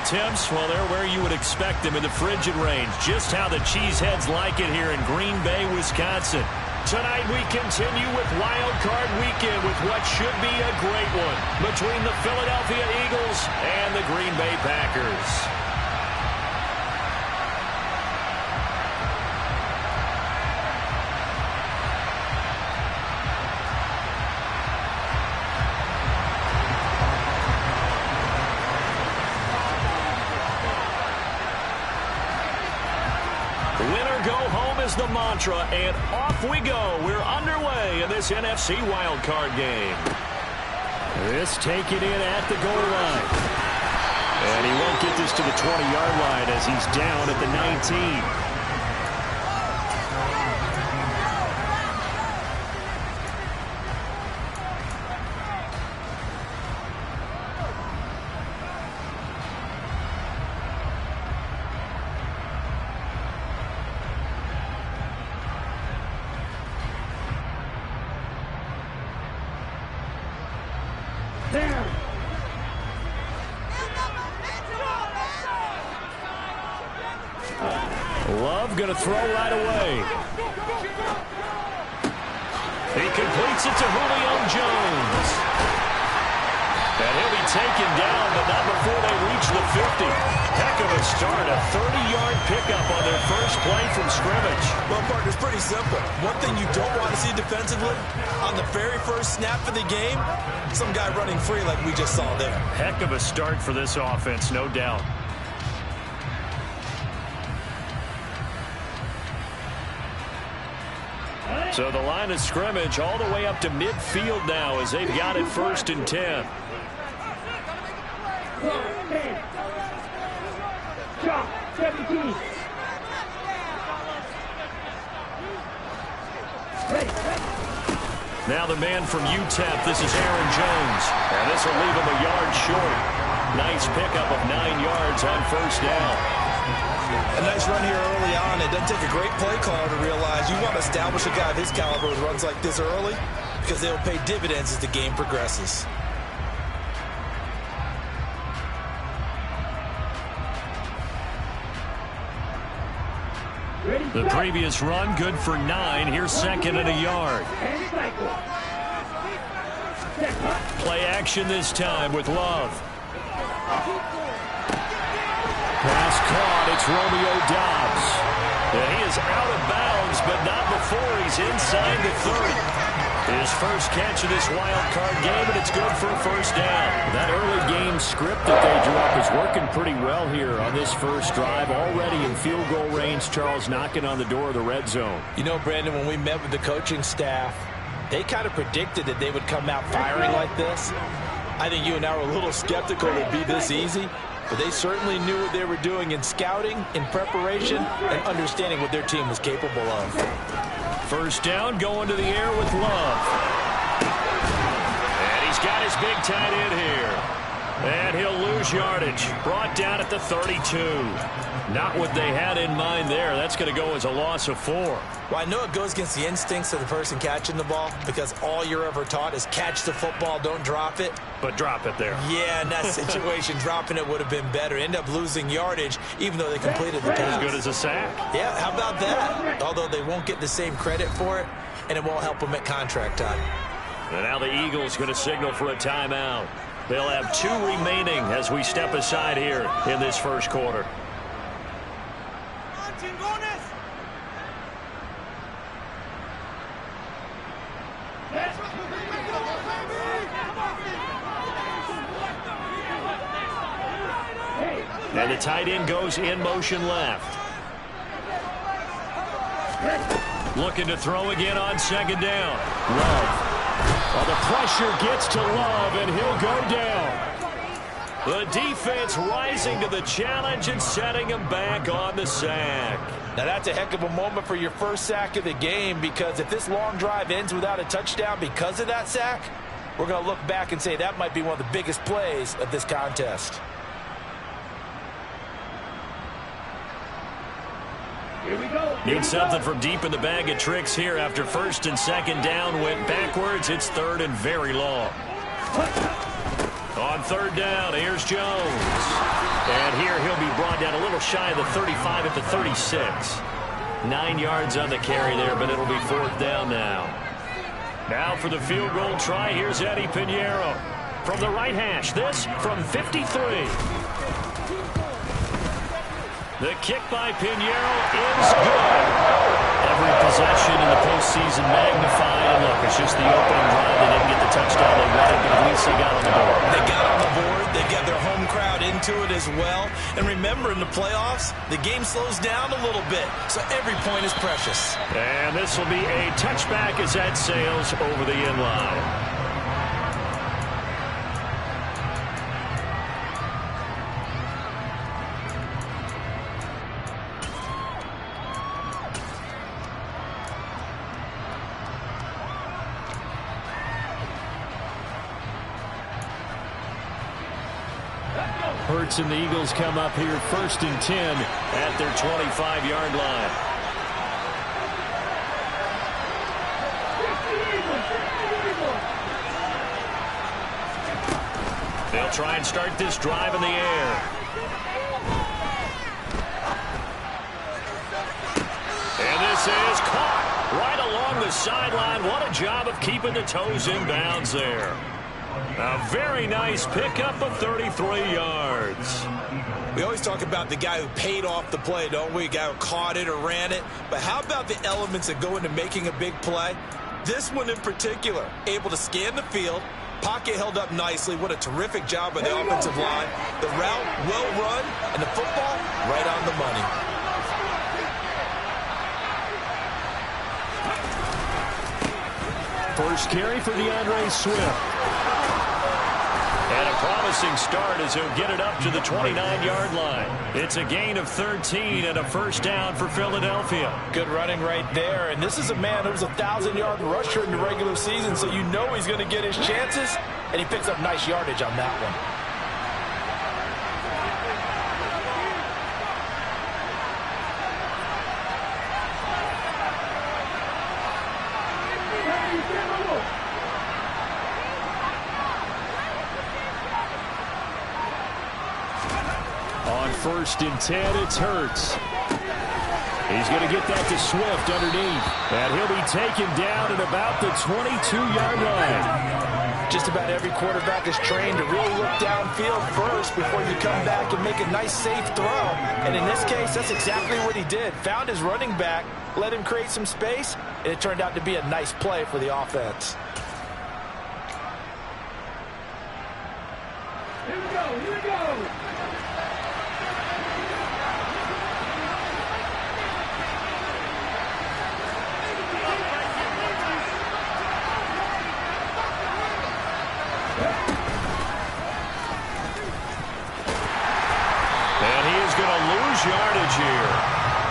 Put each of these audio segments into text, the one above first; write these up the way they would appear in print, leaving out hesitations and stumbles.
temps, well, they're where you would expect them in the frigid range. Just how the Cheeseheads like it here in Green Bay, Wisconsin. Tonight we continue with Wild Card Weekend with what should be a great one between the Philadelphia Eagles and the Green Bay Packers. The mantra, and off we go. We're underway in this NFC wildcard game. This taken in at the goal line. And he won't get this to the 20-yard line as he's down at the 19. Love going to throw right away. He completes it to Julio Jones. And he'll be taken down, but not before they reach the 50. Heck of a start, a 30-yard pickup on their first play from scrimmage. Well, partner, it's pretty simple. One thing you don't want to see defensively, on the very first snap of the game, some guy running free like we just saw there. Heck of a start for this offense, no doubt. So the line of scrimmage all the way up to midfield now as they've got it 1st and 10. Now the man from UTEP, this is Aaron Jones. And this will leave him a yard short. Nice pickup of 9 yards on 1st down. A nice run here early on. It doesn't take a great play caller to realize you want to establish a guy of his caliber with runs like this early because they'll pay dividends as the game progresses. The previous run, good for 9. Here's 2nd and a yard. Play action this time with Love. Pass caught. It's Romeo Doubs. And he is out of bounds, but not before he's inside the 30. His first catch of this wild card game, and it's good for a 1st down. That early game script that they drew up is working pretty well here on this first drive. Already in field goal range, Charles, knocking on the door of the red zone. You know, Brandon, when we met with the coaching staff, they kind of predicted that they would come out firing like this. I think you and I were a little skeptical it would be this easy. But they certainly knew what they were doing in scouting, in preparation, and understanding what their team was capable of. 1st down, going to the air with Love. And he's got his big tight end here. And he'll lose yardage. Brought down at the 32. Not what they had in mind there. That's going to go as a loss of 4. Well, I know it goes against the instincts of the person catching the ball because all you're ever taught is catch the football, don't drop it. But drop it there. Yeah, in that situation, dropping it would have been better. End up losing yardage, even though they completed the pass. As good as a sack. Yeah, how about that? Although they won't get the same credit for it, and it won't help them at contract time. And now the Eagles going to signal for a timeout. They'll have 2 remaining as we step aside here in this first quarter. And the tight end goes in motion left. Looking to throw again on 2nd down. Love. Well, the pressure gets to Love, and he'll go down. The defense rising to the challenge and setting him back on the sack. Now, that's a heck of a moment for your first sack of the game because if this long drive ends without a touchdown because of that sack, we're going to look back and say that might be one of the biggest plays of this contest. Here we go. Need something from deep in the bag of tricks here after 1st and 2nd down. Went backwards. It's 3rd and very long. On 3rd down, here's Jones. And here he'll be brought down a little shy of the 35 at the 36. 9 yards on the carry there, but it'll be 4th down now. Now for the field goal try, here's Eddie Piñeiro. From the right hash, this from 53. The kick by Piñeiro is good. Every possession in the postseason magnified. And look, it's just the opening drive. They didn't get the touchdown they wanted, but at least they got on the board. They got on the board. They got their home crowd into it as well. And remember, in the playoffs, the game slows down a little bit, so every point is precious. And this will be a touchback as that sails over the end line. Hurts and the Eagles come up here 1st and 10 at their 25-yard line. They'll try and start this drive in the air. And this is caught right along the sideline. What a job of keeping the toes in bounds there. A very nice pickup of 33 yards. We always talk about the guy who paid off the play, don't we? The guy who caught it or ran it. But how about the elements that go into making a big play? This one in particular, able to scan the field, pocket held up nicely. What a terrific job by the offensive line. The route well run, and the football right on the money. First carry for DeAndre Swift. And a promising start as he'll get it up to the 29-yard line. It's a gain of 13 and a 1st down for Philadelphia. Good running right there. And this is a man who was a 1,000-yard rusher in the regular season, so you know he's going to get his chances. And he picks up nice yardage on that one. On 1st and 10, it's Hurts. He's going to get that to Swift underneath. And he'll be taken down at about the 22-yard line. Just about every quarterback is trained to really look downfield first before you come back and make a nice, safe throw. And in this case, that's exactly what he did. Found his running back, let him create some space, and it turned out to be a nice play for the offense. Here we go, here we go. Yardage here.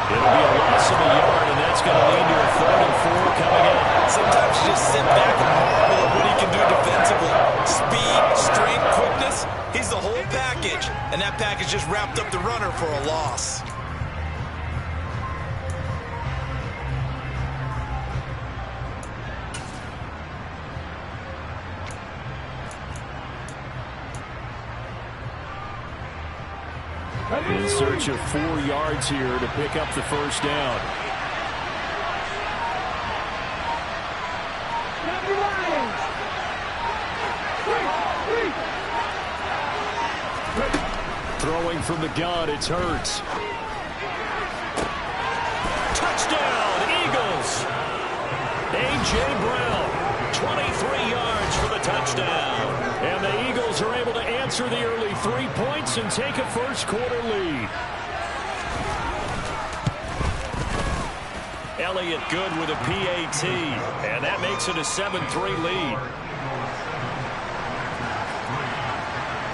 It'll be a loss of a yard, and that's going to lead to a 3rd and 4 coming up. Sometimes you just sit back and marvel at what he can do defensively. Speed, strength, quickness. He's the whole package, and that package just wrapped up the runner for a loss. In search of 4 yards here to pick up the 1st down. Throwing from the gun, it's Hurts. Touchdown, Eagles! A.J. Brown, 23 yards for the touchdown. And the Eagles are able to answer the early 3 points and take a 1st quarter lead. Elliott good with a PAT, and that makes it a 7-3 lead.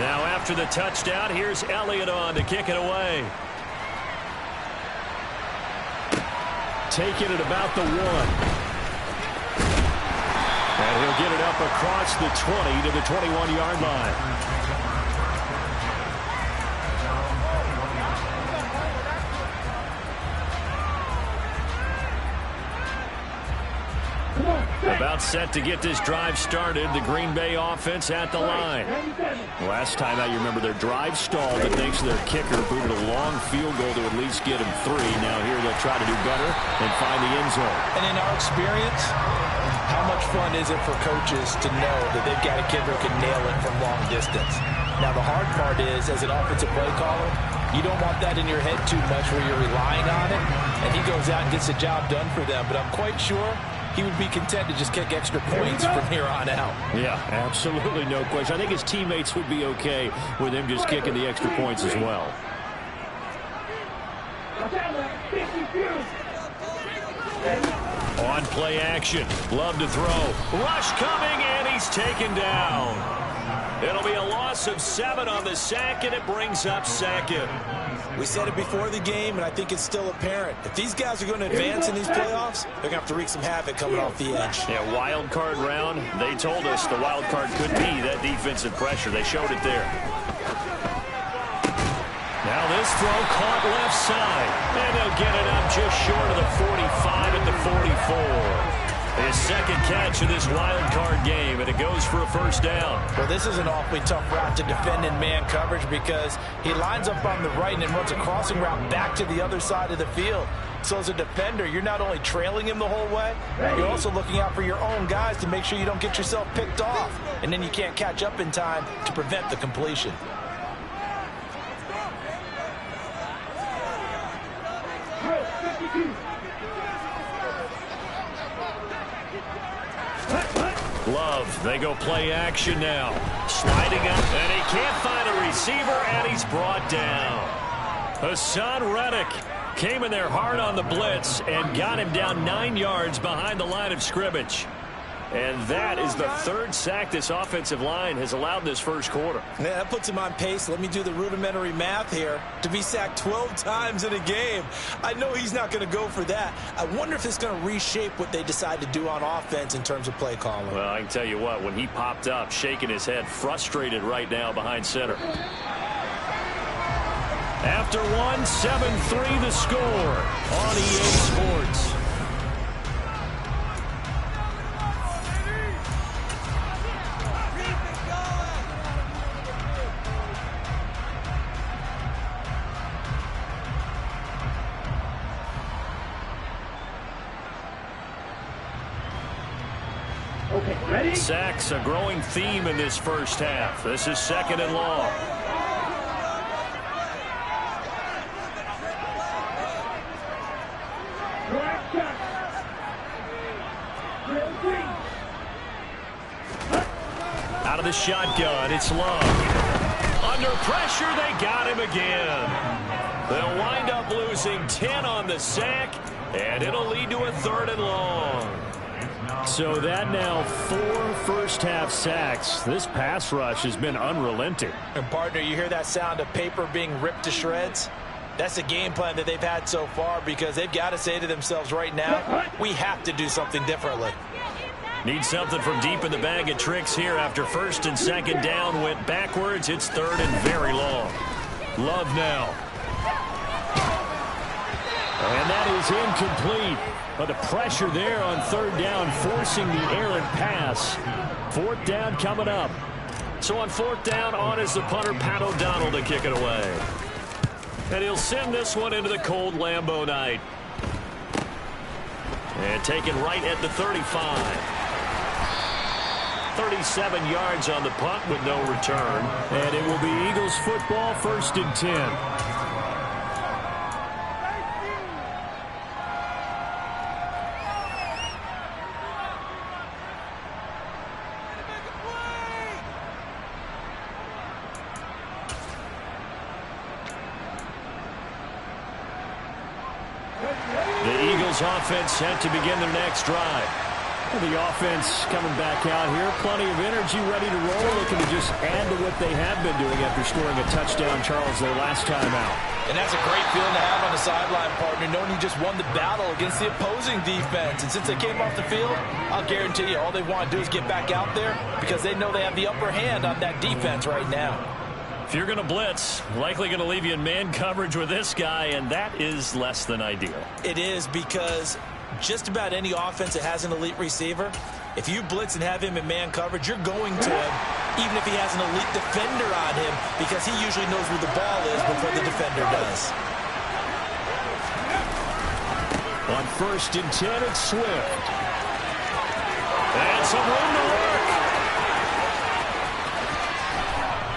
Now after the touchdown, here's Elliott on to kick it away. Taking it about the 1. And he'll get it up across the 20 to the 21-yard line. About about set to get this drive started. The Green Bay offense at the line. Last time out, you remember their drive stalled, but thanks to their kicker, booted a long field goal to at least get him 3. Now here they'll try to do better and find the end zone. And in our experience, how much fun is it for coaches to know that they've got a kicker who can nail it from long distance? Now, the hard part is, as an offensive play caller, you don't want that in your head too much where you're relying on it, and he goes out and gets the job done for them. But I'm quite sure he would be content to just kick extra points from here on out. Yeah, absolutely no question. I think his teammates would be okay with him just kicking the extra points as well. On play action, Love to throw. Rush coming, and he's taken down. It'll be a loss of 7 on the sack, and it brings up 2nd. We said it before the game, and I think it's still apparent. If these guys are going to advance in these playoffs, they're going to have to wreak some havoc coming off the edge. Yeah, wild card round. They told us the wild card could be that defensive pressure. They showed it there. Now this throw caught left side, and they'll get it up just short of the 45 at the 44. His 2nd catch of this wild card game, and it goes for a first down. Well, this is an awfully tough route to defend in man coverage because he lines up on the right and then runs a crossing route back to the other side of the field. So as a defender, you're not only trailing him the whole way, you're also looking out for your own guys to make sure you don't get yourself picked off. And then you can't catch up in time to prevent the completion. Love, they go play action now. Sliding up, and he can't find a receiver, and he's brought down. Hassan Reddick came in there hard on the blitz and got him down 9 yards behind the line of scrimmage. And that is the 3rd sack this offensive line has allowed this first quarter. Yeah, that puts him on pace. Let me do the rudimentary math here. To be sacked 12 times in a game, I know he's not going to go for that. I wonder if it's going to reshape what they decide to do on offense in terms of play calling. Well, I can tell you what, when he popped up, shaking his head, frustrated right now behind center. After 7-3 the score on EA Sports. Sacks, a growing theme in this first half. This is 2nd and long. Out of the shotgun, it's Love. Under pressure, they got him again. They'll wind up losing 10 on the sack, and it'll lead to a 3rd and long. So that now 4 first-half sacks. This pass rush has been unrelenting. And, partner, you hear that sound of paper being ripped to shreds? That's the game plan that they've had so far because they've got to say to themselves right now, we have to do something differently. Need something from deep in the bag of tricks here after 1st and 2nd down went backwards. It's 3rd and very long. Love now. And that is incomplete. But the pressure there on 3rd down, forcing the errant pass. 4th down coming up. So on 4th down, on is the punter, Pat O'Donnell, to kick it away. And he'll send this one into the cold Lambeau night. And taken right at the 35. 37 yards on the punt with no return. And it will be Eagles football, 1st and 10. Offense set to begin their next drive. The offense coming back out here, plenty of energy, ready to roll, looking to just add to what they have been doing after scoring a touchdown, Charles, their last time out. And that's a great feeling to have on the sideline, partner, knowing you just won the battle against the opposing defense. And since they came off the field, I'll guarantee you all they want to do is get back out there because they know they have the upper hand on that defense right now. If you're going to blitz, likely going to leave you in man coverage with this guy, and that is less than ideal. It is because just about any offense that has an elite receiver, If you blitz and have him in man coverage, you're going to him, even if he has an elite defender on him, because he usually knows where the ball is before the defender does. On 1st and 10, it's Swift. And some room to work.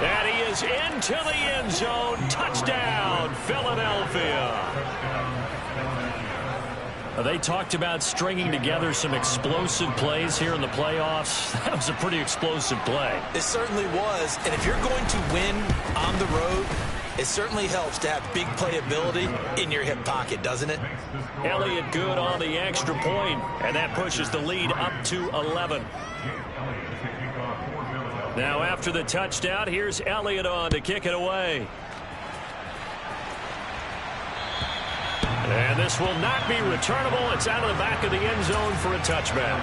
And he is into the end zone. Touchdown, Philadelphia. They talked about stringing together some explosive plays here in the playoffs. That was a pretty explosive play. It certainly was. And if you're going to win on the road, it certainly helps to have big playability in your hip pocket, doesn't it? Elliott good on the extra point, and that pushes the lead up to 11. Now after the touchdown, here's Elliott on to kick it away. And this will not be returnable. It's out of the back of the end zone for a touchback.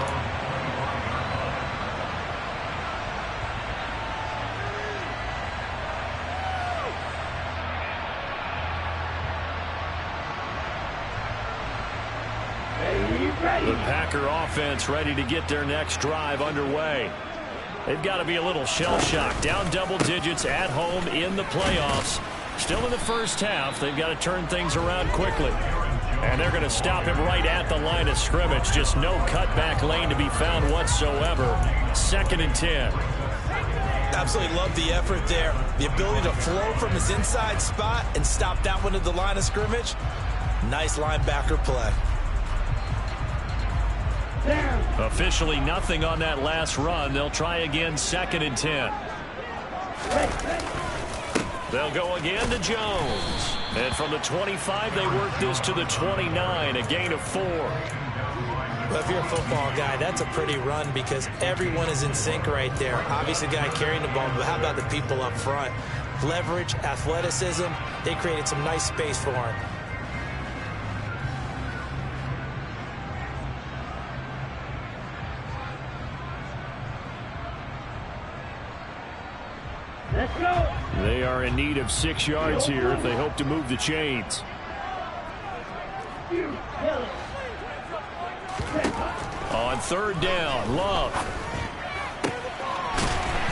The Packer offense ready to get their next drive underway. They've got to be a little shell-shocked. Down double digits at home in the playoffs. Still in the first half. They've got to turn things around quickly. And they're going to stop him right at the line of scrimmage. Just no cutback lane to be found whatsoever. 2nd and 10. Absolutely love the effort there. The ability to flow from his inside spot and stop that one at the line of scrimmage. Nice linebacker play. Officially nothing on that last run. They'll try again 2nd and 10. They'll go again to Jones. And from the 25, they work this to the 29, a gain of 4. Well, if you're a football guy, that's a pretty run because everyone is in sync right there. Obviously, the guy carrying the ball, but how about the people up front? Leverage, athleticism, they created some nice space for him. They are in need of 6 yards here if they hope to move the chains. On 3rd down, Love.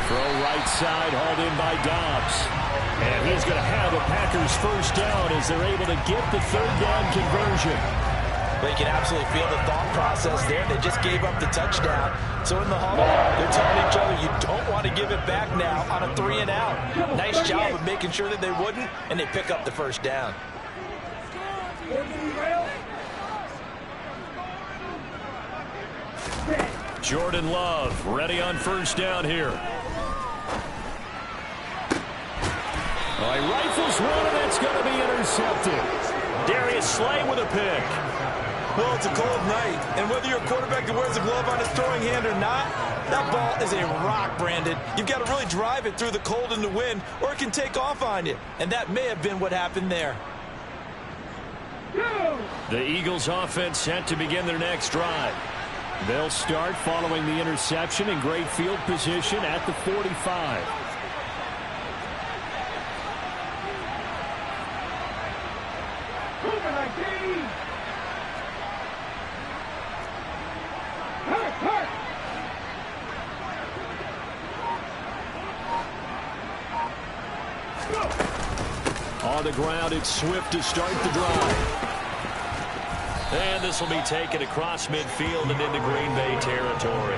Throw right side, hauled in by Dobbs. And he's going to have the Packers first down as they're able to get the 3rd down conversion. But you can absolutely feel the thought process there. They just gave up the touchdown. So in the huddle, they're telling each other, you don't want to give it back now on a 3 and out. Nice job of making sure that they wouldn't, and they pick up the first down. Jordan Love ready on 1st down here. All right, rifles one, and that's going to be intercepted. Darius Slay with a pick. Well, it's a cold night, and whether you're a quarterback that wears a glove on his throwing hand or not, that ball is a rock, Brandon. You've got to really drive it through the cold and the wind, or it can take off on you. And that may have been what happened there. The Eagles offense set to begin their next drive. They'll start following the interception in great field position at the 45. On the ground, it's Swift to start the drive. And this will be taken across midfield and into Green Bay territory.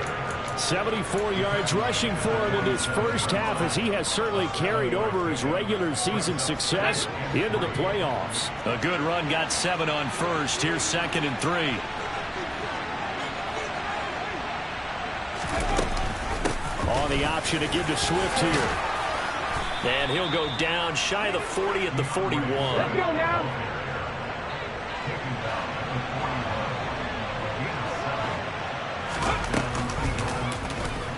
74 yards rushing for him in his first half, as he has certainly carried over his regular season success into the playoffs. A good run, got 7 on 1st. Here's 2nd and 3. On the option to give to Swift here. And he'll go down shy of the 40 at the 41. Let's go now.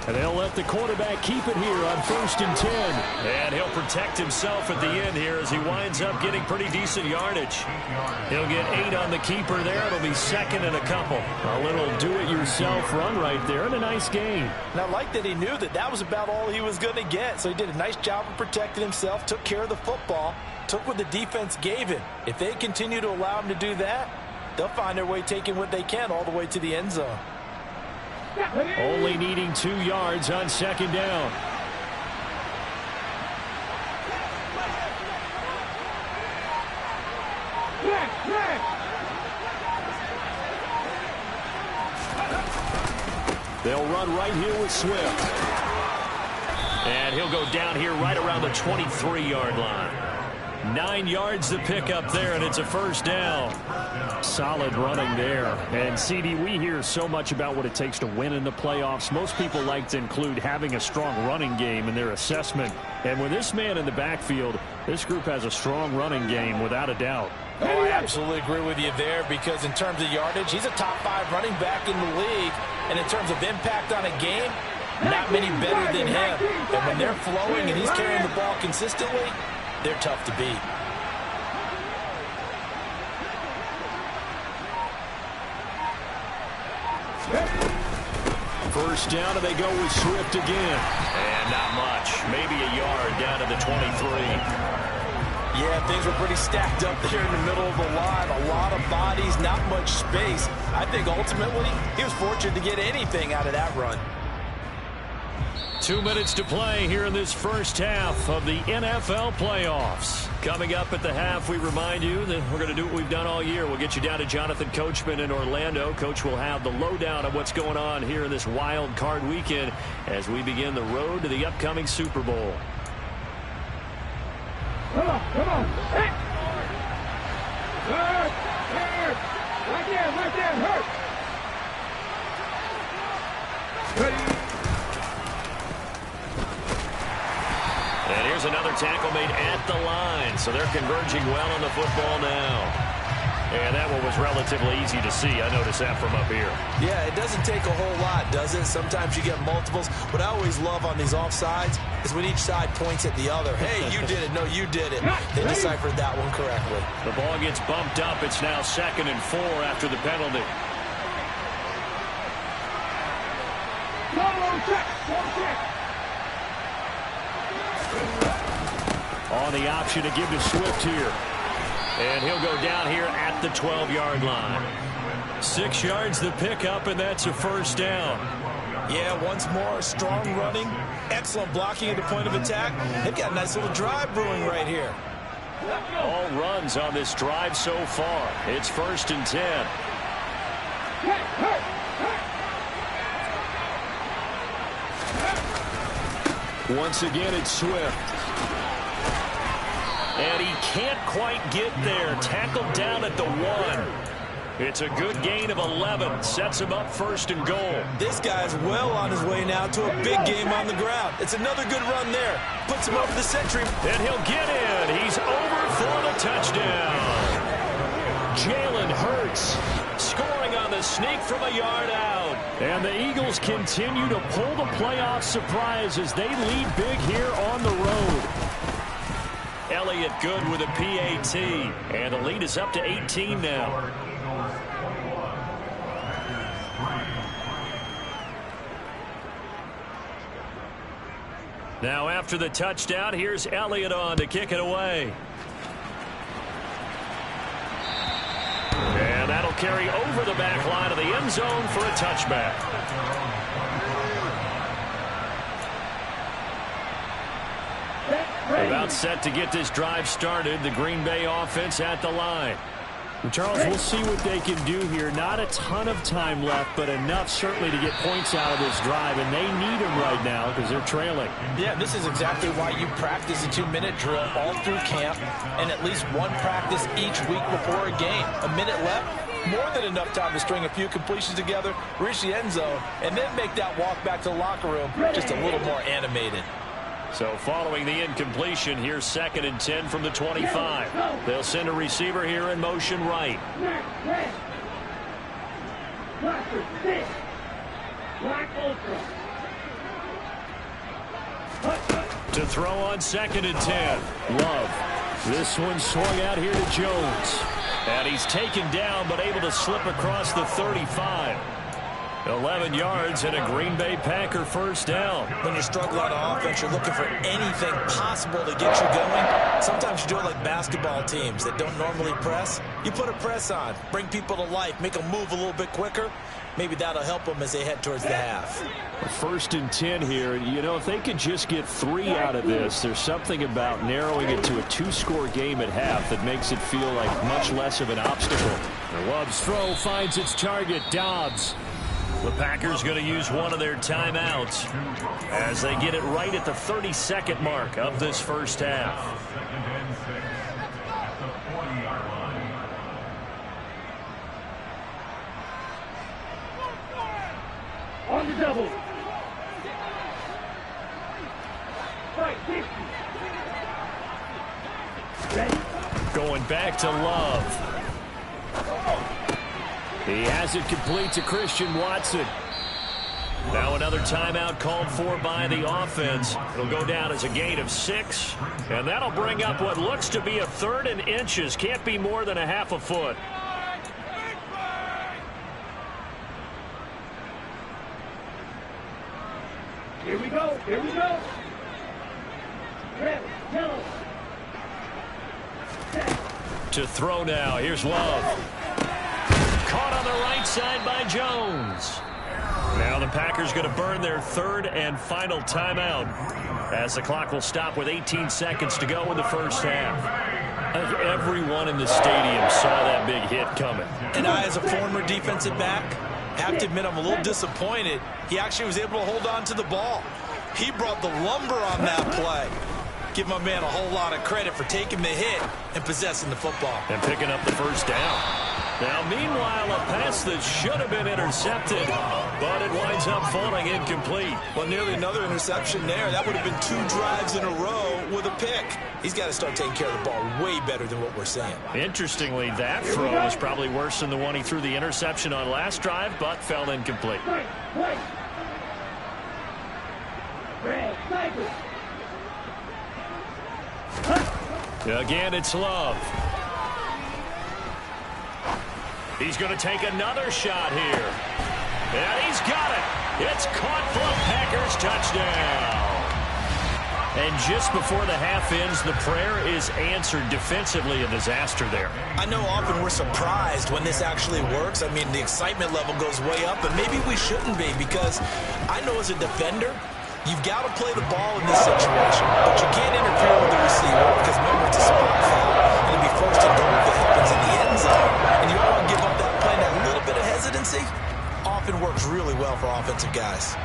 And they'll let the quarterback keep it here on 1st and 10. And he'll protect himself at the end here as he winds up getting pretty decent yardage. He'll get 8 on the keeper there. It'll be 2nd and a couple. A little do-it-yourself run right there and a nice gain. And I like that he knew that that was about all he was going to get. So he did a nice job of protecting himself, took care of the football, took what the defense gave him. If they continue to allow him to do that, they'll find their way taking what they can all the way to the end zone. Only needing 2 yards on second down. They'll run right here with Swift. And he'll go down here right around the 23-yard line. 9 yards to pick up there, and it's a first down. Solid running there. And, CD, we hear so much about what it takes to win in the playoffs. Most people like to include having a strong running game in their assessment. And with this man in the backfield, this group has a strong running game without a doubt. Oh, I absolutely agree with you there, because in terms of yardage, he's a top 5 running back in the league. And in terms of impact on a game, not many better than him. And when they're flowing and he's carrying the ball consistently, they're tough to beat. First down, and they go with Swift again. And not much. Maybe a yard down to the 23. Yeah, things were pretty stacked up there in the middle of the line. A lot of bodies, not much space. I think ultimately he was fortunate to get anything out of that run. 2 minutes to play here in this first half of the NFL playoffs. Coming up at the half, we remind you that we're going to do what we've done all year. We'll get you down to Jonathan Coachman in Orlando. Coach will have the lowdown of what's going on here in this wild card weekend as we begin the road to the upcoming Super Bowl. Come on. Hey. Hurt. Right there. Hurt. Ready. And here's another tackle made at the line. So they're converging well on the football now. And that one was relatively easy to see. I noticed that from up here. Yeah, it doesn't take a whole lot, does it? Sometimes you get multiples. What I always love on these offsides is when each side points at the other. Hey, you did it. No, you did it. They deciphered that one correctly. The ball gets bumped up. It's now 2nd and 4 after the penalty. On the option to give to Swift here. And he'll go down here at the 12-yard line. 6 yards the pickup, and that's a first down. Yeah, once more, strong running, excellent blocking at the point of attack. They've got a nice little drive brewing right here. All runs on this drive so far. It's 1st and 10. Once again, it's Swift. And he can't quite get there. Tackled down at the 1. It's a good gain of 11. Sets him up 1st and goal. This guy's well on his way now to a big game on the ground. It's another good run there. Puts him over the century. And he'll get in. He's over for the touchdown. Jalen Hurts scoring on the sneak from a yard out. And the Eagles continue to pull the playoff surprise as they lead big here on the road. Elliott good with a PAT. And the lead is up to 18 now. Now after the touchdown, here's Elliott on to kick it away. And that'll carry over the back line of the end zone for a touchback. About set to get this drive started. The Green Bay offense at the line. Charles, we'll see what they can do here. Not a ton of time left, but enough certainly to get points out of this drive, and they need them right now because they're trailing. Yeah, this is exactly why you practice a 2-minute drill all through camp and at least one practice each week before a game. A minute left, more than enough time to string a few completions together, reach the end zone, and then make that walk back to the locker room just a little more animated. So following the incompletion, here's 2nd and 10 from the 25. They'll send a receiver here in motion right. To throw on 2nd and 10. Love. This one swung out here to Jones. And he's taken down but able to slip across the 35. 11 yards and a Green Bay Packer first down. When you struggle on offense, you're looking for anything possible to get you going. Sometimes you do it like basketball teams that don't normally press. You put a press on, bring people to life, make them move a little bit quicker. Maybe that'll help them as they head towards the half. 1st and 10 here. You know, if they could just get 3 out of this, there's something about narrowing it to a 2-score game at half that makes it feel like much less of an obstacle. The Love's throw finds its target, Dobbs. The Packers going to use one of their timeouts as they get it right at the 32nd mark of this first half. On the double. Right, 60. Ready? Going back to Love. He has it complete to Christian Watson. Now another timeout called for by the offense. It'll go down as a gain of 6. And that'll bring up what looks to be a 3rd and inches. Can't be more than a half a foot. Here we go. Here we go. Red, yellow. To throw now. Here's Love. Caught on the right side by Jones. Now the Packers going to burn their 3rd and final timeout as the clock will stop with 18 seconds to go in the first half. I think everyone in the stadium saw that big hit coming. And I, as a former defensive back, have to admit I'm a little disappointed. He actually was able to hold on to the ball. He brought the lumber on that play. Give my man a whole lot of credit for taking the hit and possessing the football. And picking up the first down. Now, meanwhile, a pass that should have been intercepted, but it winds up falling incomplete. Well, nearly another interception there. That would have been 2 drives in a row with a pick. He's got to start taking care of the ball way better than what we're seeing. Interestingly, that throw was probably worse than the one he threw the interception on last drive, but fell incomplete. Right. Red, sniper. Again, it's Love. He's going to take another shot here. And he's got it. It's caught for a Packers touchdown. And just before the half ends, the prayer is answered defensively. A disaster there. I know often we're surprised when this actually works. I mean, the excitement level goes way up, and maybe we shouldn't be, because I know as a defender, you've got to play the ball in this situation, but you can't interfere with the receiver because, remember, it's a spot foul, and it'll be 1st and goal if it happens in the end zone, and you don't want to give up that play. That little bit of hesitancy often works really well for offensive guys.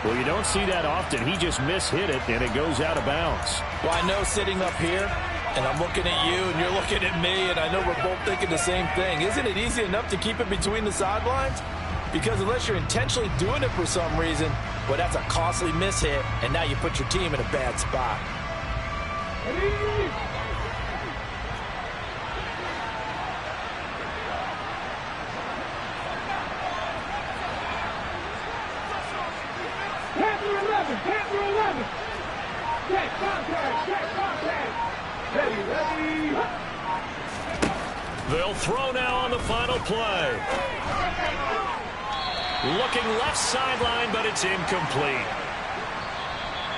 Well, you don't see that often. He just mishit it, and it goes out of bounds. Well, I know sitting up here, and I'm looking at you, and you're looking at me, and I know we're both thinking the same thing. Isn't it easy enough to keep it between the sidelines? Because unless you're intentionally doing it for some reason, well, that's a costly mishit, and now you put your team in a bad spot. Panther 11. Check contact. Ready. They'll throw now on the final play. Looking left sideline, but it's incomplete.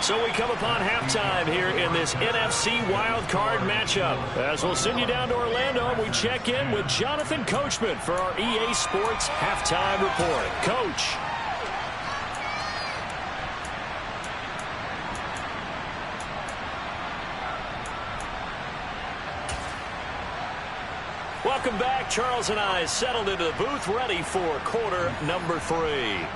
So we come upon halftime here in this NFC wildcard matchup. As we'll send you down to Orlando, we check in with Jonathan Coachman for our EA Sports Halftime Report. Coach. Welcome back. Charles and I settled into the booth, ready for quarter number 3.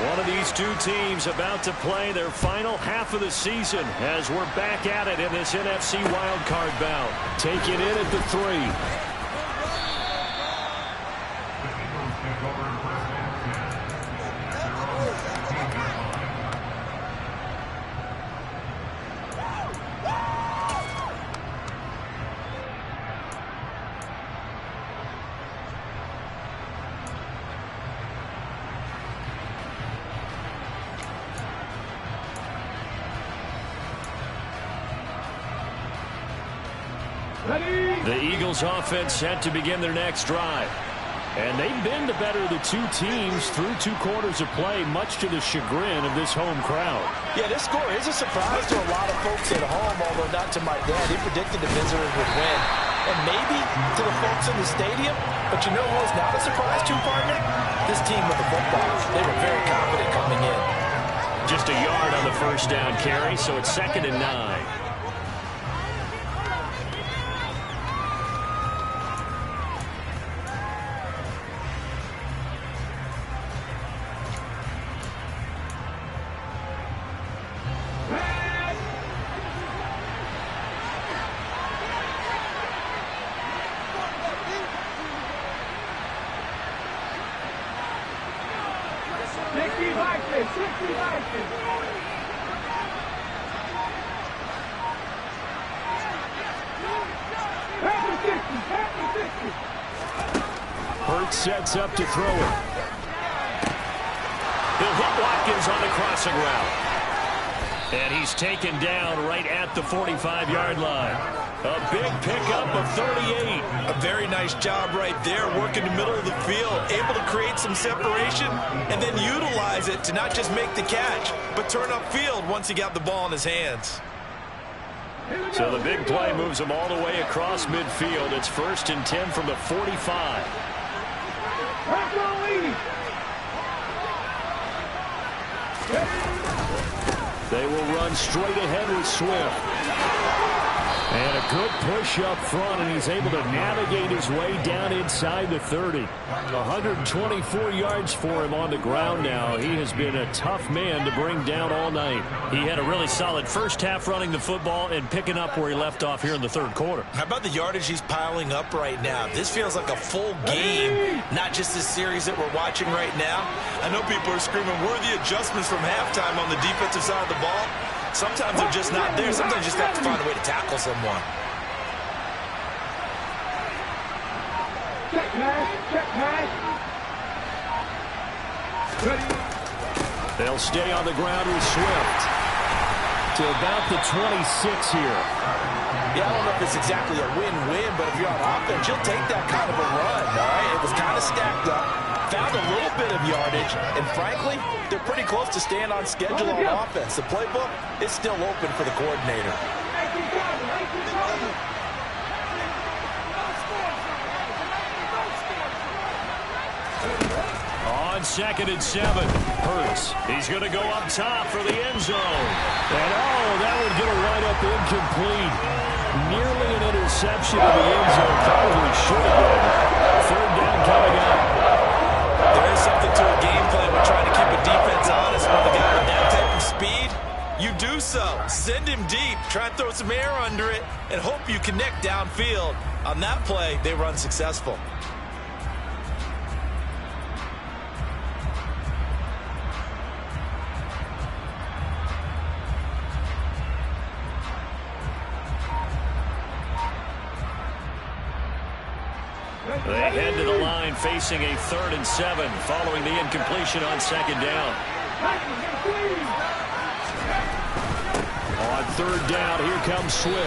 One of these two teams about to play their final half of the season as we're back at it in this NFC wildcard bout. Taking it at the 3. The Eagles offense set to begin their next drive. And they've been the better of the two teams through 2 quarters of play, much to the chagrin of this home crowd. Yeah, this score is a surprise to a lot of folks at home, although not to my dad. He predicted the visitors would win. And maybe to the folks in the stadium. But you know who was not a surprise to, partner? This team with the football. They were very confident coming in. Just a yard on the first down carry, so it's 2nd and 9. Hurts sets up to throw it. He'll hit Watkins on the crossing route. And he's taken down right at the 45-yard line. A big pickup of 38. A very nice job right there, working the middle of the field, able to create some separation, and then utilize it to not just make the catch, but turn upfield once he got the ball in his hands. So the big play moves him all the way across midfield. It's 1st and 10 from the 45. They will run straight ahead with Swift. And a good push up front, and he's able to navigate his way down inside the 30. 124 yards for him on the ground now. He has been a tough man to bring down all night. He had a really solid first half running the football and picking up where he left off here in the 3rd quarter. How about the yardage he's piling up right now? This feels like a full game, not just this series that we're watching right now. I know people are screaming, where are the adjustments from halftime on the defensive side of the ball? Sometimes they're just not there. Sometimes you just have to find a way to tackle someone. Check pass. They'll stay on the ground with Swift to about the 26 here. Yeah, I don't know if it's exactly a win-win, but if you're on offense, you'll take that kind of a run, all right? It was kind of stacked up, found a little bit of yardage, and frankly, they're pretty close to staying on schedule on offense. The playbook is still open for the coordinator. On 2nd and 7, Hurts. He's going to go up top for the end zone. And that would get a wide-up incomplete. Nearly an interception in the end zone. Probably should have been. 3rd down coming up. There is something to a game plan. We're trying to keep a defense honest with a guy with that type of speed. You do so. Send him deep. Try and throw some air under it and hope you connect downfield. On that play, they were unsuccessful. They head to the line facing a 3rd and 7 following the incompletion on 2nd down. On 3rd down, here comes Swift.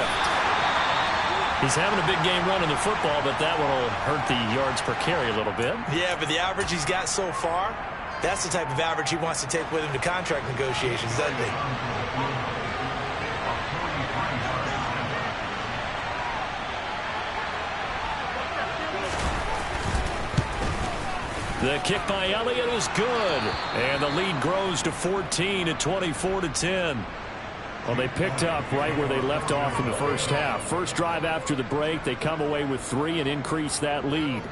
He's having a big game running the football, but that one will hurt the yards per carry a little bit. Yeah, but the average he's got so far, that's the type of average he wants to take with him to contract negotiations, doesn't he? The kick by Elliott is good. And the lead grows to 14 at 24-10. Well, they picked up right where they left off in the first half. First drive after the break, they come away with 3 and increase that lead.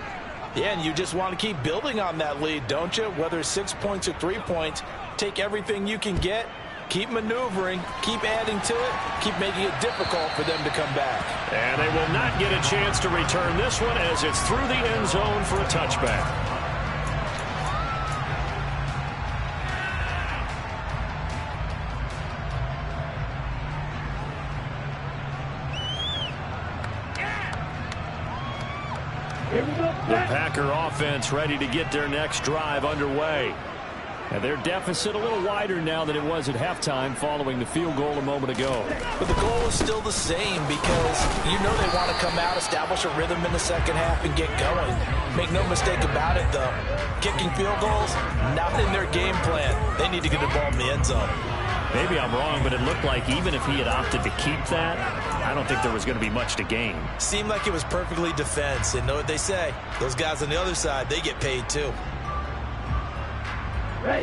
Yeah, and you just want to keep building on that lead, don't you? Whether it's 6 points or 3 points, take everything you can get, keep maneuvering, keep adding to it, keep making it difficult for them to come back. And they will not get a chance to return this one as it's through the end zone for a touchback. The Packer offense ready to get their next drive underway. And their deficit a little wider now than it was at halftime following the field goal a moment ago. But the goal is still the same because you know they want to come out, establish a rhythm in the second half, and get going. Make no mistake about it, though. Kicking field goals, not in their game plan. They need to get the ball in the end zone. Maybe I'm wrong, but it looked like even if he had opted to keep that, I don't think there was going to be much to gain. Seemed like it was perfectly defense. And know what they say? Those guys on the other side, they get paid too.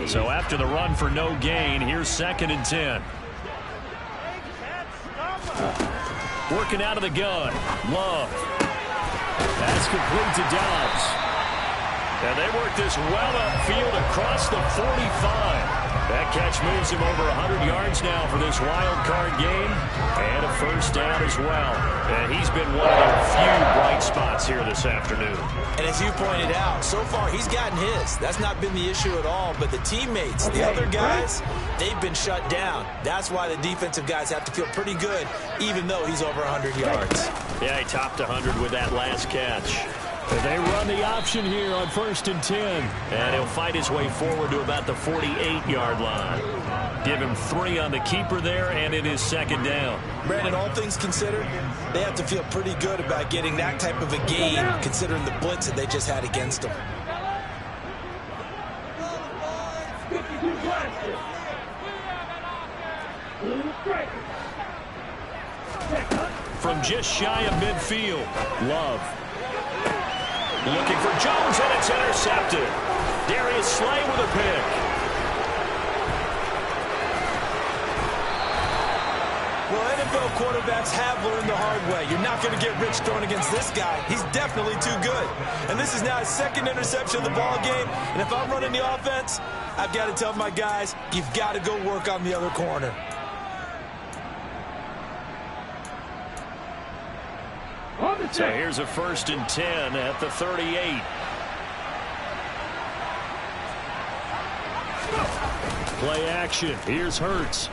So after the run for no gain, here's 2nd and 10. Working out of the gun. Love. That's complete to Dobbs. And they work this well upfield across the 45. That catch moves him over 100 yards now for this wild card game. And a first down as well. And he's been one of their few bright spots here this afternoon. And as you pointed out, so far he's gotten his. That's not been the issue at all. But the teammates, the other guys, they've been shut down. That's why the defensive guys have to feel pretty good, even though he's over 100 yards. Yeah, he topped 100 with that last catch. They run the option here on 1st and 10. And he'll fight his way forward to about the 48-yard line. Give him 3 on the keeper there, and it is 2nd down. Brandon, all things considered, they have to feel pretty good about getting that type of a gain, considering the blitz that they just had against them. From just shy of midfield, Love. Looking for Jones, and it's intercepted. Darius Slay with a pick. Well, NFL quarterbacks have learned the hard way. You're not going to get rich throwing against this guy. He's definitely too good. And this is now his 2nd interception of the ball game. And if I'm running the offense, I've got to tell my guys, you've got to go work on the other corner. So here's a 1st and 10 at the 38. Play action. Here's Hurts.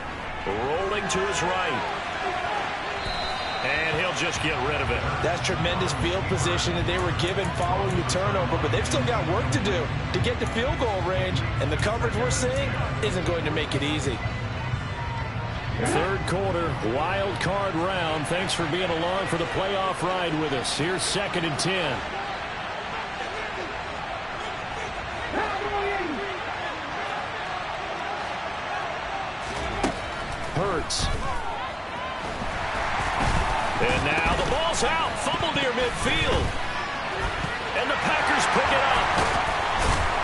Rolling to his right. And he'll just get rid of it. That's tremendous field position that they were given following the turnover, but they've still got work to do to get to field goal range, and the coverage we're seeing isn't going to make it easy. 3rd quarter, wild card round. Thanks for being along for the playoff ride with us. Here's 2nd and 10. Hurts. And now the ball's out. Fumble near midfield. And the Packers pick it up.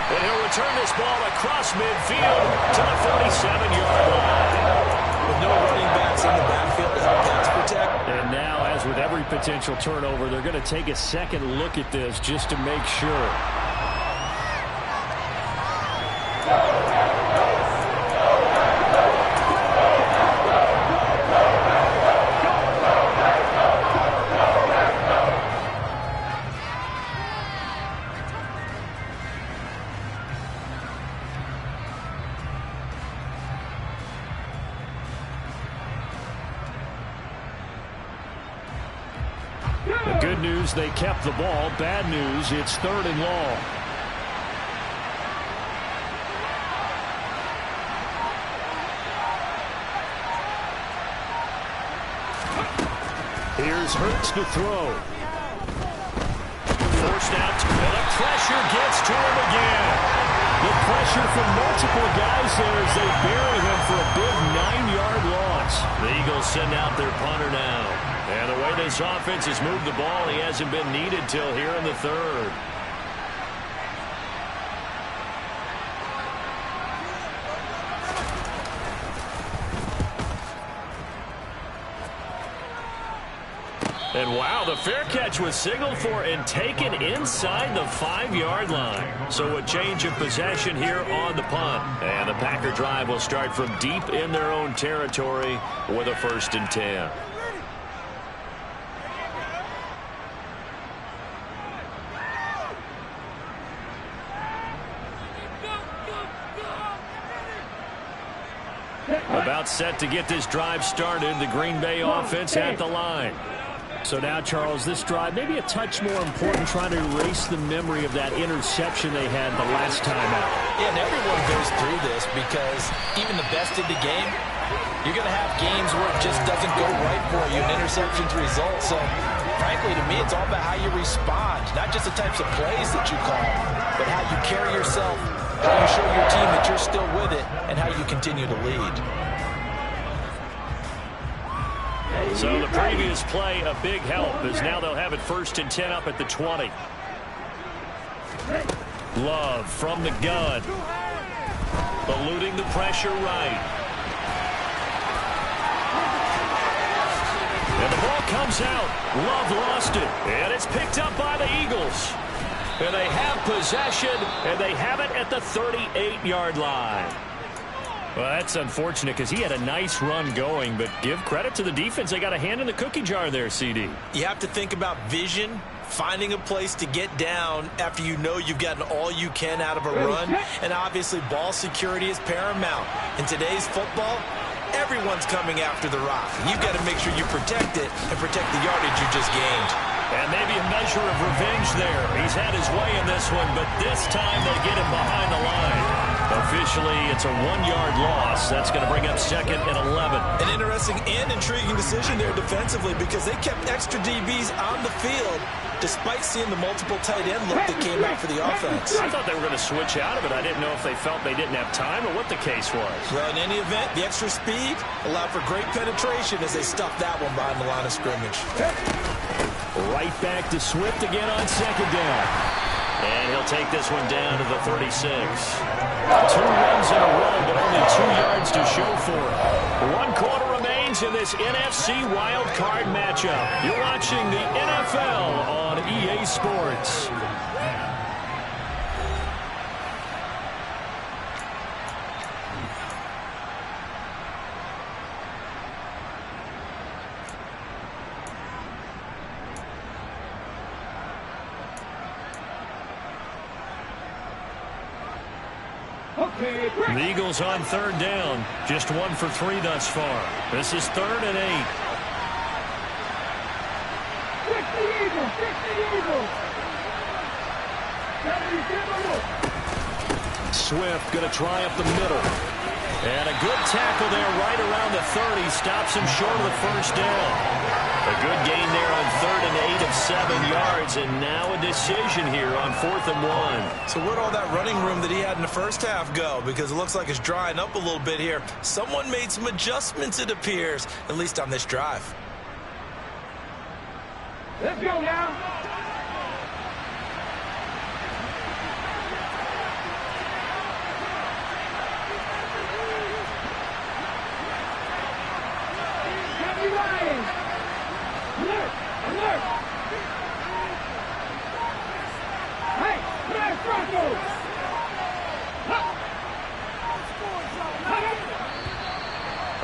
And he'll return this ball across midfield to the 47-yard line. With no running backs in the backfield to help pass protect. And now, as with every potential turnover, they're going to take a second look at this just to make sure. Good news, they kept the ball. Bad news, it's 3rd and long. Here's Hurts to throw. Forced out, and the pressure gets to him again. The pressure from multiple guys there as they bury him for a big 9-yard loss. The Eagles send out their punter now. And the way this offense has moved the ball, he hasn't been needed till here in the 3rd. And wow, the fair catch was signaled for and taken inside the 5-yard line. So a change of possession here on the punt. And the Packer drive will start from deep in their own territory with a 1st and 10. About set to get this drive started. The Green Bay offense at the line. So now, Charles, this drive maybe a touch more important, trying to erase the memory of that interception they had the last time out. Yeah, and everyone goes through this because even the best in the game, you're going to have games where it just doesn't go right for you, and interceptions result. So, frankly, to me, it's all about how you respond, not just the types of plays that you call, but how you carry yourself, how you show your team that you're still with it, and how you continue to lead. So the previous play, a big help, as now they'll have it 1st and 10 up at the 20. Love from the gun. Eluding the pressure right. And the ball comes out. Love lost it. And it's picked up by the Eagles. And they have possession, and they have it at the 38-yard line. Well, that's unfortunate because he had a nice run going, but give credit to the defense. They got a hand in the cookie jar there, CD. You have to think about vision, finding a place to get down after you know you've gotten all you can out of a run, and obviously ball security is paramount. In today's football, everyone's coming after the rock. You've got to make sure you protect it and protect the yardage you just gained. And maybe a measure of revenge there. He's had his way in this one, but this time they get him behind the line. Officially, it's a 1-yard loss. That's going to bring up 2nd and 11. An interesting and intriguing decision there defensively because they kept extra DBs on the field despite seeing the multiple tight end look that came out for the offense. I thought they were going to switch out of it. I didn't know if they felt they didn't have time or what the case was. Well, in any event, the extra speed allowed for great penetration as they stuffed that one behind the line of scrimmage. Right back to Swift again on 2nd down. And he'll take this one down to the 36. 2 runs in a row, but only 2 yards to show for it. 1 quarter remains in this NFC wild card matchup. You're watching the NFL on EA Sports. The Eagles on 3rd down. Just 1 for 3 thus far. This is 3rd and 8. Fix the Eagles! Fix the Eagles! Swift going to try up the middle. And a good tackle there right around the 30. Stops him short of the 1st down. A good gain there on 3rd and 8 of 7 yards, and now a decision here on 4th and 1. So where'd all that running room that he had in the first half go? Because it looks like it's drying up a little bit here. Someone made some adjustments, it appears, at least on this drive. Let's go now.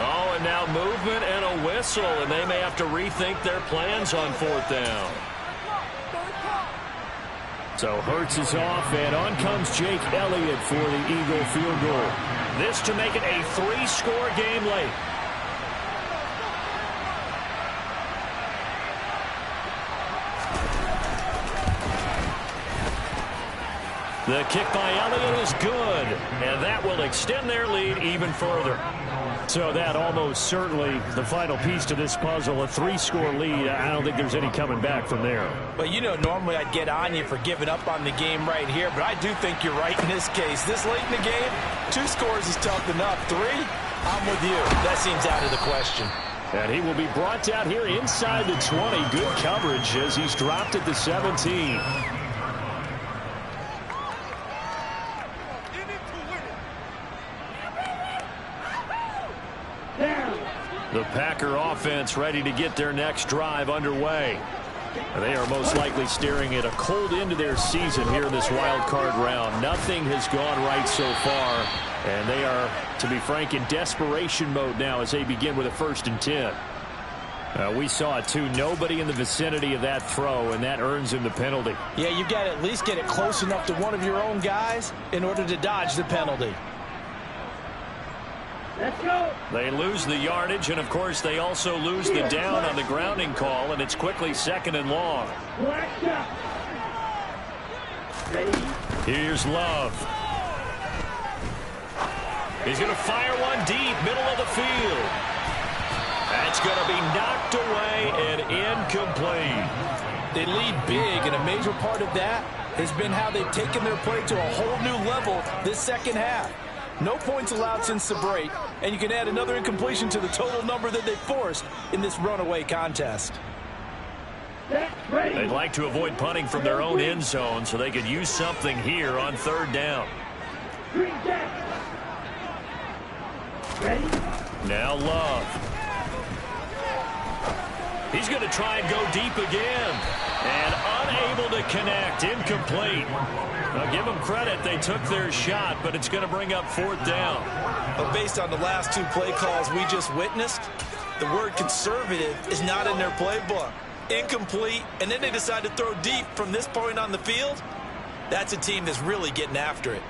Oh, and now movement and a whistle, and they may have to rethink their plans on 4th down. So Hurts is off, and on comes Jake Elliott for the Eagle field goal. This to make it a 3-score game late. The kick by Elliott is good, and that will extend their lead even further. So that almost certainly the final piece to this puzzle, a 3-score lead. I don't think there's any coming back from there. Well, you know, normally I'd get on you for giving up on the game right here, but I do think you're right in this case. This late in the game, 2 scores is tough enough. 3, I'm with you. That seems out of the question. And he will be brought down here inside the 20. Good coverage as he's dropped at the 17. The Packer offense ready to get their next drive underway. They are most likely staring at a cold end to their season here in this wild card round. Nothing has gone right so far, and they are, to be frank, in desperation mode now as they begin with a 1st and 10. We saw it too. Nobody in the vicinity of that throw, and that earns him the penalty. Yeah, you've got to at least get it close enough to one of your own guys in order to dodge the penalty. Let's go. They lose the yardage, and, of course, they also lose the down on the grounding call, and it's quickly 2nd and long. Black shot. Ready? Here's Love. He's going to fire one deep, middle of the field. That's going to be knocked away and incomplete. They lead big, and a major part of that has been how they've taken their play to a whole new level this second half. No points allowed since the break, and you can add another incompletion to the total number that they forced in this runaway contest. They'd like to avoid punting from their own end zone so they could use something here on 3rd down. Ready? Now Love. He's going to try and go deep again. And unable to connect. Incomplete. Now give them credit. They took their shot, but it's going to bring up 4th down. But based on the last 2 play calls we just witnessed, the word conservative is not in their playbook. Incomplete, and then they decide to throw deep from this point on the field. That's a team that's really getting after it.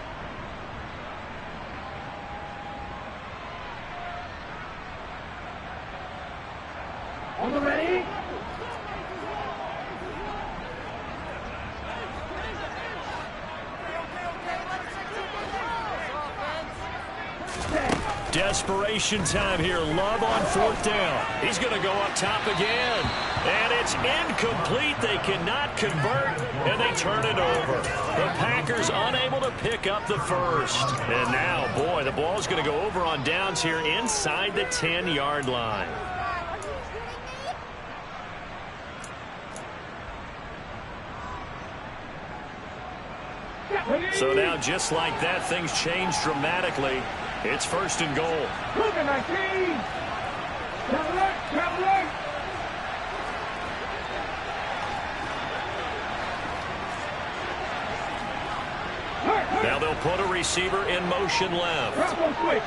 On the ready? Desperation time here. Love on 4th down. He's going to go up top again. And it's incomplete. They cannot convert, and they turn it over. The Packers unable to pick up the first. And now, boy, the ball's going to go over on downs here inside the 10-yard line. So now, just like that, things change dramatically. It's 1st and goal. Look at 19. Traveler. Now they'll put a receiver in motion left. Bronco switch.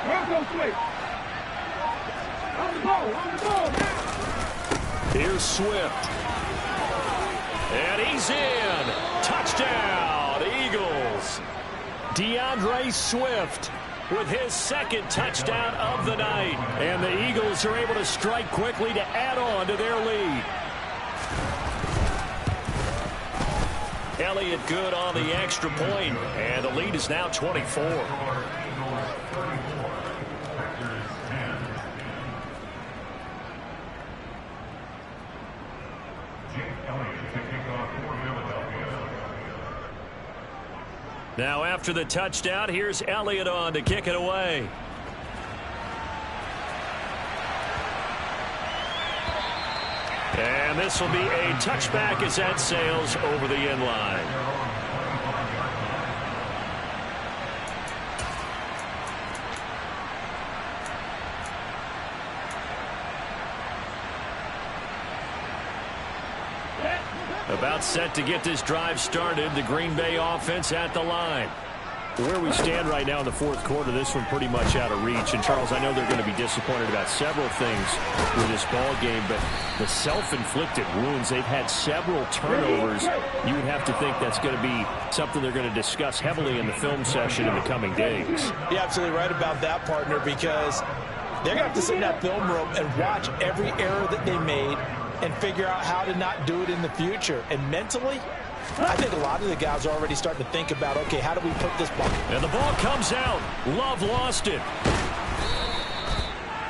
On the ball now. Here's Swift. And he's in. Touchdown, Eagles. DeAndre Swift with his 2nd touchdown of the night. And the Eagles are able to strike quickly to add on to their lead. Elliott good on the extra point, and the lead is now 24. Now after the touchdown, here's Elliott on to kick it away. And this will be a touchback as that sails over the end line. About set to get this drive started. The Green Bay offense at the line. Where we stand right now in the 4th quarter, this one pretty much out of reach. And, Charles, I know they're going to be disappointed about several things with this ball game, but the self-inflicted wounds, they've had several turnovers. You would have to think that's going to be something they're going to discuss heavily in the film session in the coming days. You're absolutely right about that, partner, because they're going to have to sit in that film room and watch every error that they made and figure out how to not do it in the future. And mentally, I think a lot of the guys are already starting to think about, okay, how do we put this ball? And the ball comes out. Love lost it.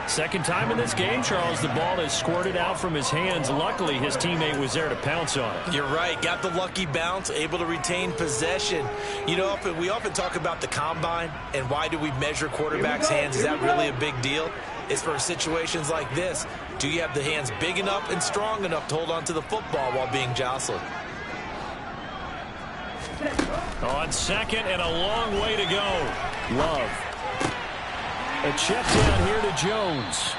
Second time in this game, Charles, the ball has squirted out from his hands. Luckily, his teammate was there to pounce on it. You're right. Got the lucky bounce, able to retain possession. You know, we often talk about the combine and why do we measure quarterbacks' hands. Is that really a big deal? It's for situations like this. Do you have the hands big enough and strong enough to hold on to the football while being jostled? On 2nd and a long way to go. Love. A check down here to Jones.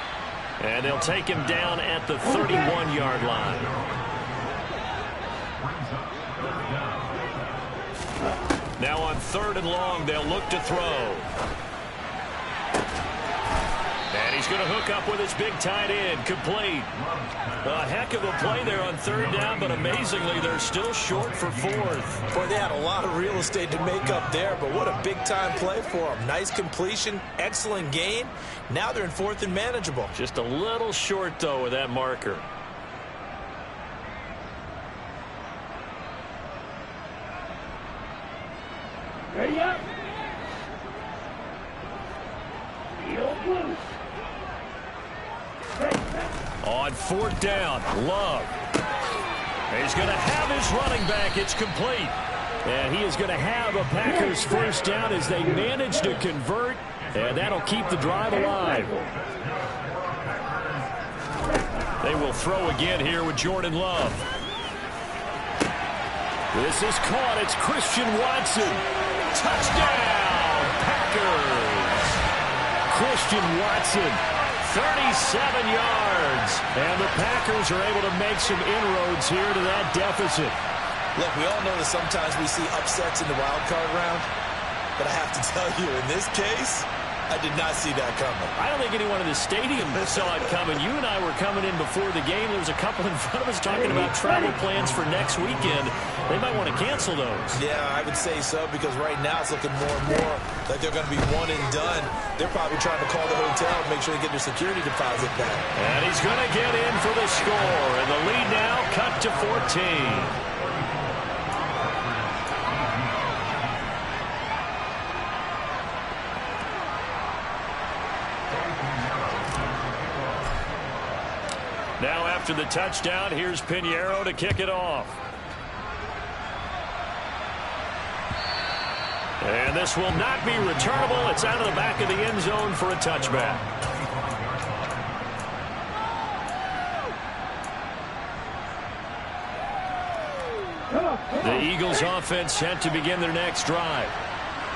And they'll take him down at the 31-yard line. Now on 3rd and long, they'll look to throw. And he's going to hook up with his big tight end. Complete. A heck of a play there on third down, but amazingly, they're still short for fourth. Boy, they had a lot of real estate to make up there, but what a big-time play for them. Nice completion, excellent gain. Now they're in fourth and manageable. Just a little short, though, with that marker. Ready up. Field blue. On fourth down, Love. He's going to have his running back. It's complete. And he is going to have a Packers first down as they manage to convert, and that'll keep the drive alive. They will throw again here with Jordan Love. This is caught. It's Christian Watson. Touchdown, Packers. Christian Watson, 37 yards. and the Packers are able to make some inroads here to that deficit. Look, we all know that sometimes we see upsets in the wild card round, but I have to tell you, in this case, I did not see that coming. I don't think anyone in the stadium saw it coming. You and I were coming in before the game. There was a couple in front of us talking about travel plans for next weekend. They might want to cancel those. Yeah, I would say so, because right now it's looking more and more like they're going to be one and done. They're probably trying to call the hotel and make sure they get their security deposit back. And he's going to get in for the score. And the lead now cut to 14. Now after the touchdown, here's Pinheiro to kick it off. And this will not be returnable. It's out of the back of the end zone for a touchback. The Eagles offense set to begin their next drive.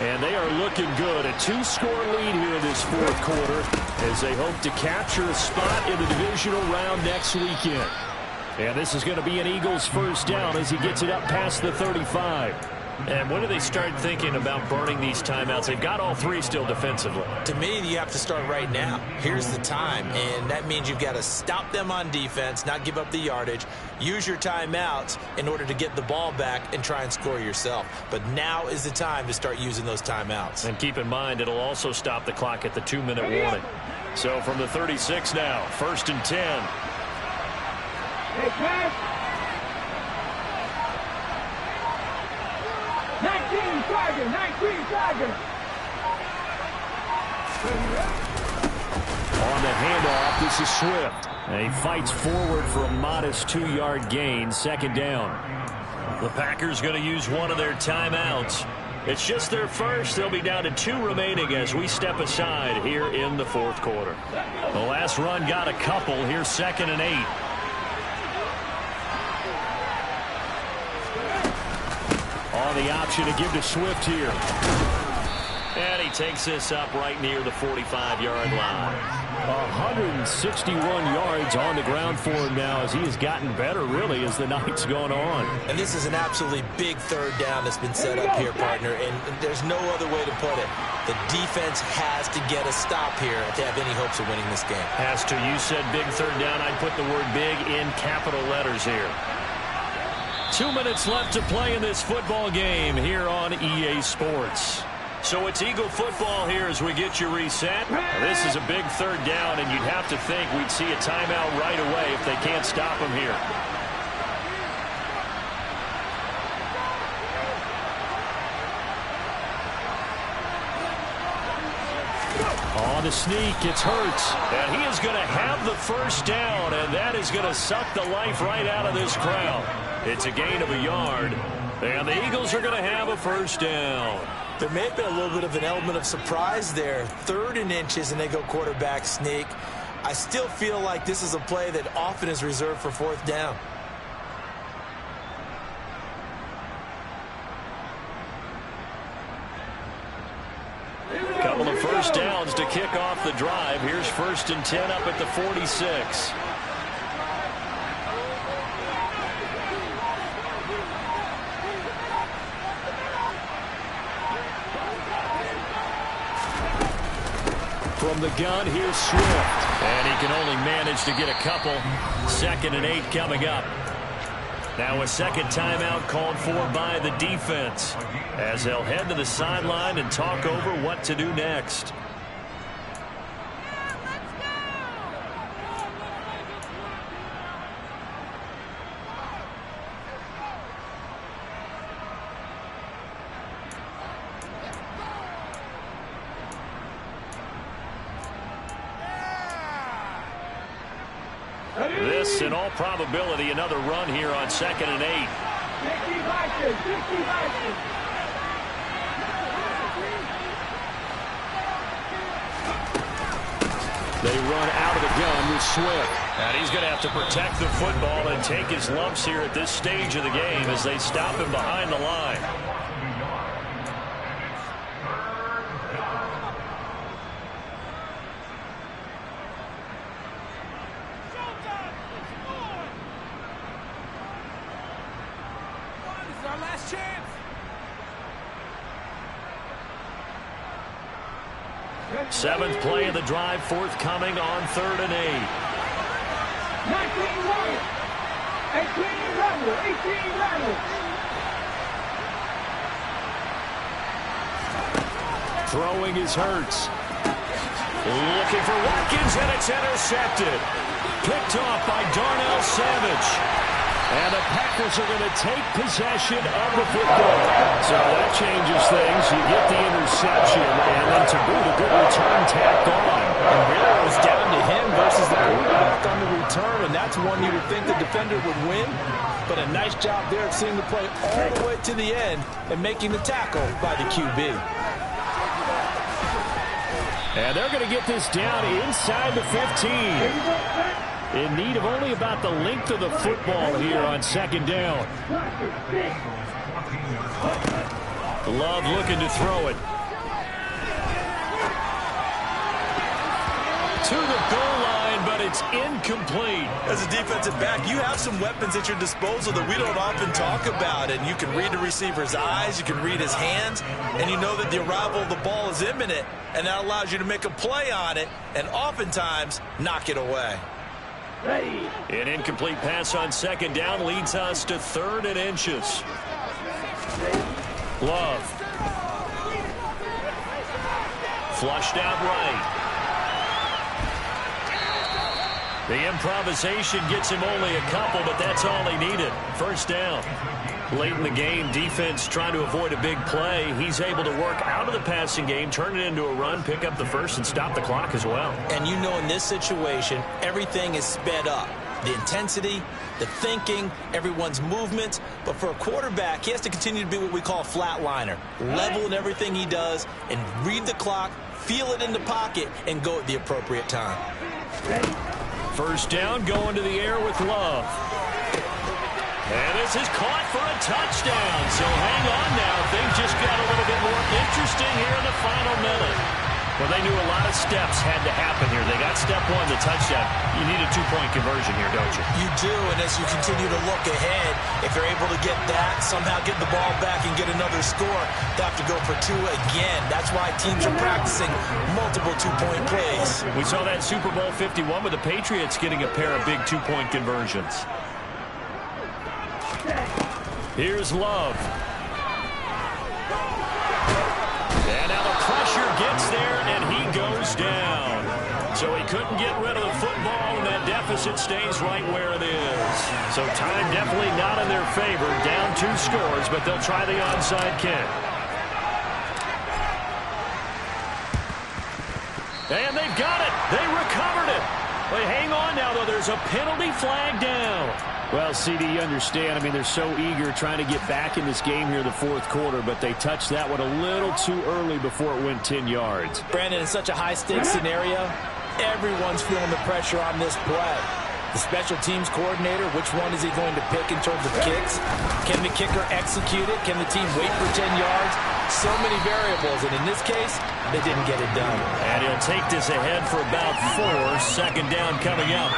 And they are looking good. A two-score lead here in this fourth quarter as they hope to capture a spot in the divisional round next weekend. And this is going to be an Eagles first down as he gets it up past the 35. And when do they start thinking about burning these timeouts? They've got all three still defensively. To me, you have to start right now. Here's the time, and that means you've got to stop them on defense, not give up the yardage, use your timeouts in order to get the ball back and try and score yourself. But now is the time to start using those timeouts. And keep in mind, it'll also stop the clock at the 2-minute warning. So from the 36 now, 1st and 10. Hey, pass. 19 Tiger, 19 Tiger. On the handoff, this is Swift. And he fights forward for a modest 2-yard gain, second down. The Packers going to use one of their timeouts. It's just their first. They'll be down to 2 remaining as we step aside here in the fourth quarter. The last run got a couple. Here's 2nd and 8. On the option to give to Swift here. And he takes this up right near the 45-yard line. 161 yards on the ground for him now as he has gotten better, really, as the night's gone on. And this is an absolutely big third down that's been set up here, partner, and there's no other way to put it. The defense has to get a stop here if they have any hopes of winning this game. Has to. You said big third down. I'd put the word big in capital letters here. 2 minutes left to play in this football game here on EA Sports. So it's Eagle football here as we get you reset. Now, this is a big third down, and you'd have to think we'd see a timeout right away if they can't stop them here. On the sneak, it's Hurts. And he is going to have the first down, and that is going to suck the life right out of this crowd. It's a gain of a yard, and the Eagles are going to have a first down. There may have been a little bit of an element of surprise there. 3rd and inches, and they go quarterback sneak. I still feel like this is a play that often is reserved for 4th down. Couple of first downs to kick off the drive. Here's 1st and 10 up at the 46. From the gun, here's Swift. And he can only manage to get a couple. 2nd and 8 coming up. Now a second timeout called for by the defense, as they'll head to the sideline and talk over what to do next. This, in all probability, another run here on 2nd and 8. They run out of the gun with Swift. And he's going to have to protect the football and take his lumps here at this stage of the game as they stop him behind the line. Seventh play of the drive forthcoming on 3rd and 8. 19 runners. 18 runners. 18 runners. Throwing is Hurts. Looking for Watkins, and it's intercepted. Picked off by Darnell Savage. And the Packers are going to take possession of the football. So that changes things. You get the interception, and then to boot, a good return tacked on. And really it was down to him versus the quarterback on the return, and that's one you would think the defender would win. But a nice job there of seeing the play all the way to the end and making the tackle by the QB. And they're going to get this down inside the 15. In need of only about the length of the football here on 2nd down. Love looking to throw it. To the goal line, but it's incomplete. As a defensive back, you have some weapons at your disposal that we don't often talk about. And you can read the receiver's eyes, you can read his hands, and you know that the arrival of the ball is imminent. And that allows you to make a play on it and oftentimes knock it away. An incomplete pass on 2nd down leads us to 3rd and inches. Love. Flushed out right. The improvisation gets him only a couple, but that's all he needed. 1st down. Late in the game, defense trying to avoid a big play. He's able to work out of the passing game, turn it into a run, pick up the first, and stop the clock as well. And you know in this situation, everything is sped up. The intensity, the thinking, everyone's movements. But for a quarterback, he has to continue to be what we call a flatliner. Level in everything he does and read the clock, feel it in the pocket, and go at the appropriate time. 1st down, going to the air with Love. And this is caught for a touchdown. So hang on now. Things just got a little bit more interesting here in the final minute. Well, they knew a lot of steps had to happen here. They got step 1, the touchdown. You need a 2-point conversion here, don't you? You do, and as you continue to look ahead, if they're able to get that, somehow get the ball back and get another score, they have to go for 2 again. That's why teams are practicing multiple 2-point plays. We saw that Super Bowl 51 with the Patriots getting a pair of big 2-point conversions. Here's Love. And now the pressure gets there, and he goes down. So he couldn't get rid of the football, and that deficit stays right where it is. So time definitely not in their favor. Down 2 scores, but they'll try the onside kick. And they've got it. They recovered it. But hang on now, though. There's a penalty flag down. Well, CD, you understand. I mean, they're so eager trying to get back in this game here in the 4th quarter, but they touched that one a little too early before it went 10 yards. Brandon, in such a high-stakes scenario, everyone's feeling the pressure on this play. The special teams coordinator, which one is he going to pick in terms of kicks? Can the kicker execute it? Can the team wait for 10 yards? So many variables, and in this case, they didn't get it done. And he'll take this ahead for about 4. 2nd down coming up.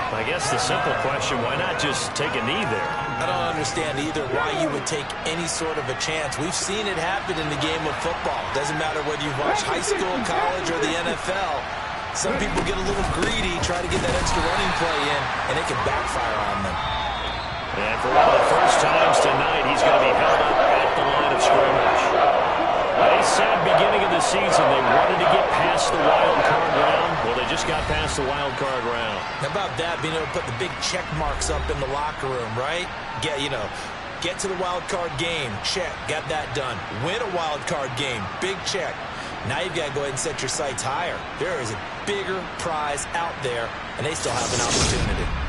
I guess the simple question, why not just take a knee there? I don't understand either why you would take any sort of a chance. We've seen it happen in the game of football. Doesn't matter whether you've watched high school, college, or the NFL. Some people get a little greedy, try to get that extra running play in, and it can backfire on them. And for one of the first times tonight, he's going to be held up at the line of scrimmage. They said beginning of the season they wanted to get past the wild card round. Well, they just got past the wild card round. How about that, being able to put the big check marks up in the locker room, right? Get to the wild card game, check, got that done. Win a wild card game, big check. Now you've got to go ahead and set your sights higher. There is a bigger prize out there, and they still have an opportunity.